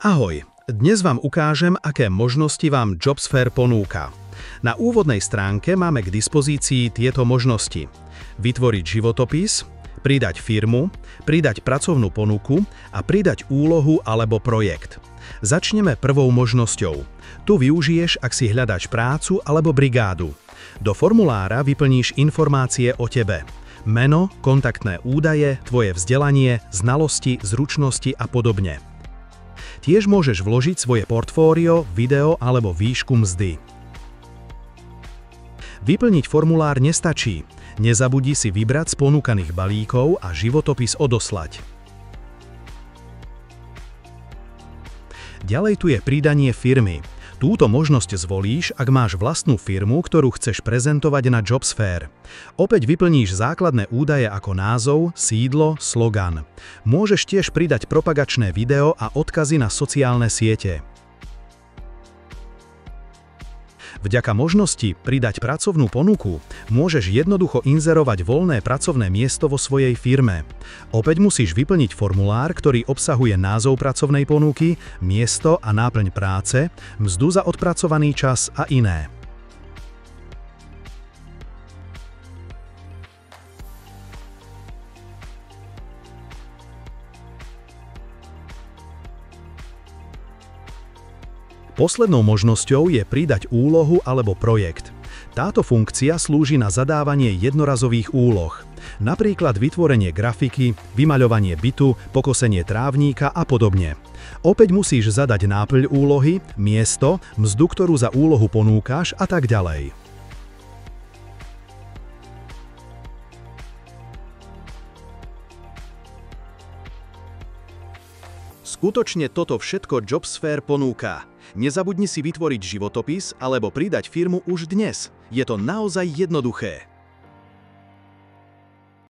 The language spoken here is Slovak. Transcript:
Ahoj, dnes vám ukážem, aké možnosti vám JobsFair ponúka. Na úvodnej stránke máme k dispozícii tieto možnosti. Vytvoriť životopis, pridať firmu, pridať pracovnú ponuku a pridať úlohu alebo projekt. Začneme prvou možnosťou. Tu využiješ, ak si hľadaš prácu alebo brigádu. Do formulára vyplníš informácie o tebe. Meno, kontaktné údaje, tvoje vzdelanie, znalosti, zručnosti a podobne. Tiež môžeš vložiť svoje portfólio, video alebo výšku mzdy. Vyplniť formulár nestačí. Nezabudni si vybrať z ponúkaných balíkov a životopis odoslať. Ďalej tu je pridanie firmy. Túto možnosť zvolíš, ak máš vlastnú firmu, ktorú chceš prezentovať na JobsFair. Opäť vyplníš základné údaje ako názov, sídlo, slogan. Môžeš tiež pridať propagačné video a odkazy na sociálne siete. Vďaka možnosti pridať pracovnú ponuku môžeš jednoducho inzerovať voľné pracovné miesto vo svojej firme. Opäť musíš vyplniť formulár, ktorý obsahuje názov pracovnej ponuky, miesto a náplň práce, mzdu za odpracovaný čas a iné. Poslednou možnosťou je pridať úlohu alebo projekt. Táto funkcia slúži na zadávanie jednorazových úloh, napríklad vytvorenie grafiky, vymaľovanie bytu, pokosenie trávníka a podobne. Opäť musíš zadať náplň úlohy, miesto, mzdu, ktorú za úlohu ponúkaš a tak ďalej. Skutočne toto všetko JobsFair ponúka. Nezabudni si vytvoriť životopis alebo pridať firmu už dnes. Je to naozaj jednoduché.